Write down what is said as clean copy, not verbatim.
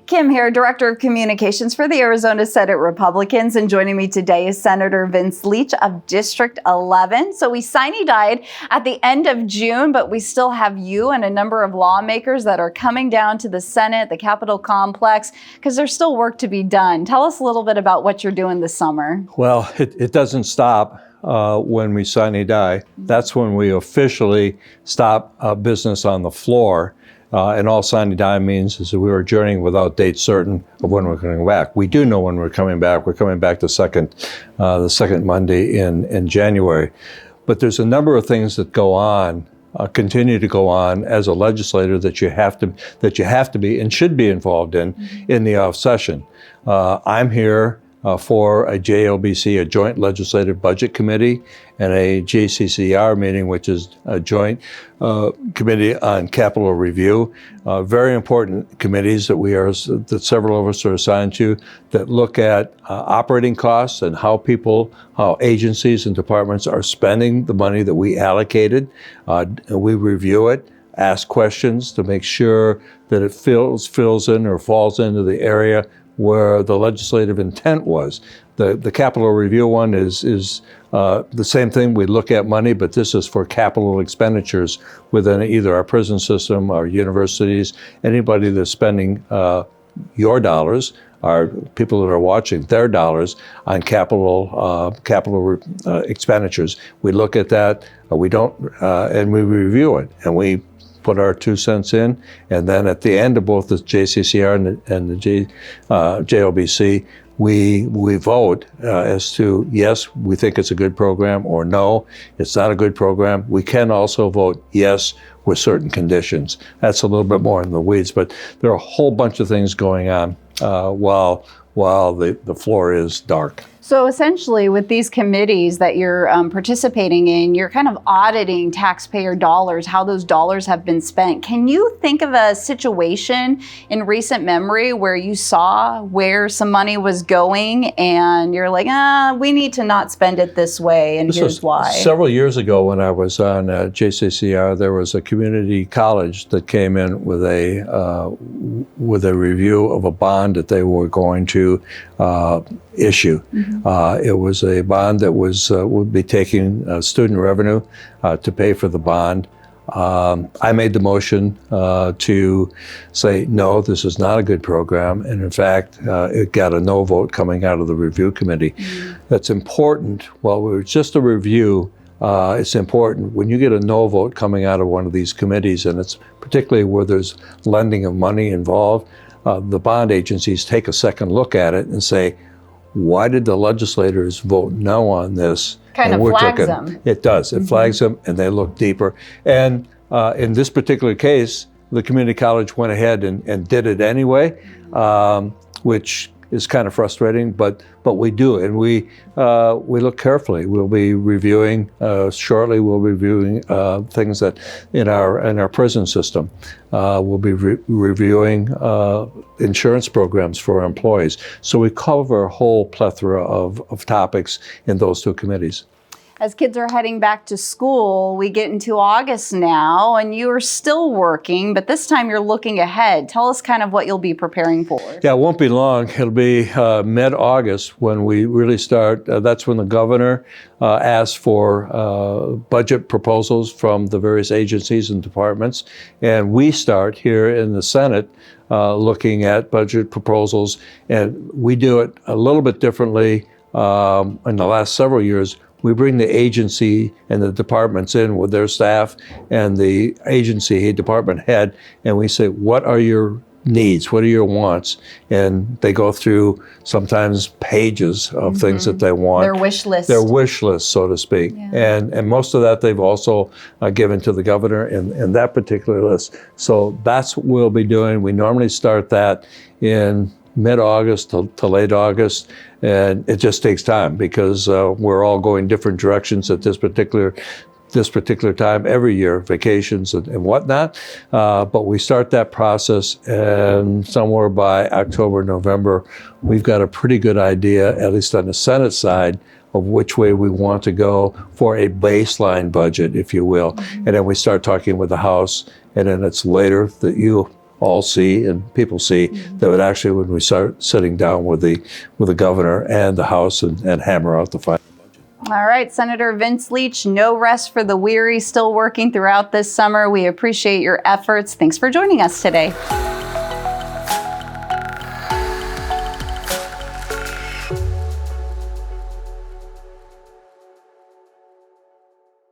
Kim here, Director of Communications for the Arizona Senate Republicans, and joining me today is Senator Vince Leach of District 11. So we sine-died at the end of June, but we still have you and a number of lawmakers that are coming down to the Senate, the Capitol complex, because there's still work to be done. Tell us a little bit about what you're doing this summer. Well, it doesn't stop when we sine-die. That's when we officially stop business on the floor. And all sine-die means is that we are adjourning without date certain of when we're coming back. We do know when we're coming back. We're coming back the second Monday in January. But there's a number of things that go on, continue to go on as a legislator that you have to be and should be involved in the off session. I'm here for a JLBC, a Joint Legislative Budget Committee, and a JCCR meeting, which is a Joint Committee on Capital Review. Very important committees that several of us are assigned to, that look at operating costs and how agencies and departments are spending the money that we allocated. We review it, ask questions to make sure that it fills in or falls into the area where the legislative intent was. The capital review one is the same thing. We look at money, but this is for capital expenditures within either our prison system, our universities, anybody that's spending your dollars, our people that are watching their dollars on capital expenditures. We look at that. And we review it, and we put our 2 cents in, and then at the end of both the JCCR and the JLBC, we vote as to yes, we think it's a good program, or no, it's not a good program. We can also vote yes with certain conditions. That's a little bit more in the weeds, but there are a whole bunch of things going on while the floor is dark. So essentially, with these committees that you're participating in, you're kind of auditing taxpayer dollars, how those dollars have been spent. Can you think of a situation in recent memory where you saw where some money was going and you're like, we need to not spend it this way, and here's why? Several years ago when I was on JCCR, there was a community college that came in with a review of a bond that they were going to issue. It was a bond that would be taking student revenue to pay for the bond. I made the motion to say, no, this is not a good program. And in fact, it got a no vote coming out of the review committee. That's important. While it's just a review, it's important when you get a no vote coming out of one of these committees, and it's particularly where there's lending of money involved, the bond agencies take a second look at it and say, why did the legislators vote no on this? Kind of flags them. It does. It flags them, and they look deeper. And in this particular case, the community college went ahead and did it anyway, which is kind of frustrating, but we do, and we look carefully. We'll be reviewing shortly. We'll be reviewing things that in our prison system. We'll be reviewing insurance programs for our employees. So we cover a whole plethora of topics in those two committees. As kids are heading back to school, we get into August now, and you are still working, but this time you're looking ahead. Tell us kind of what you'll be preparing for. Yeah, it won't be long. It'll be mid-August when we really start. That's when the governor asks for budget proposals from the various agencies and departments, and we start here in the Senate looking at budget proposals, and we do it a little bit differently in the last several years. We bring the agency and the departments in with their staff and the agency department head, and we say, what are your needs? What are your wants? And they go through sometimes pages of things that they want. Their wish list. Their wish list, so to speak. Yeah. And most of that they've also given to the governor in that particular list. So that's what we'll be doing. We normally start that in mid-August to late August, and it just takes time because we're all going different directions at this particular time every year, vacations and whatnot. But we start that process, and somewhere by October, November, we've got a pretty good idea, at least on the Senate side, of which way we want to go for a baseline budget, if you will. And then we start talking with the House, and then it's later that you all see and people see, that would actually, when we start sitting down with the governor and the House and hammer out the final. All right, Senator Vince Leach, no rest for the weary, still working throughout this summer. We appreciate your efforts. Thanks for joining us today.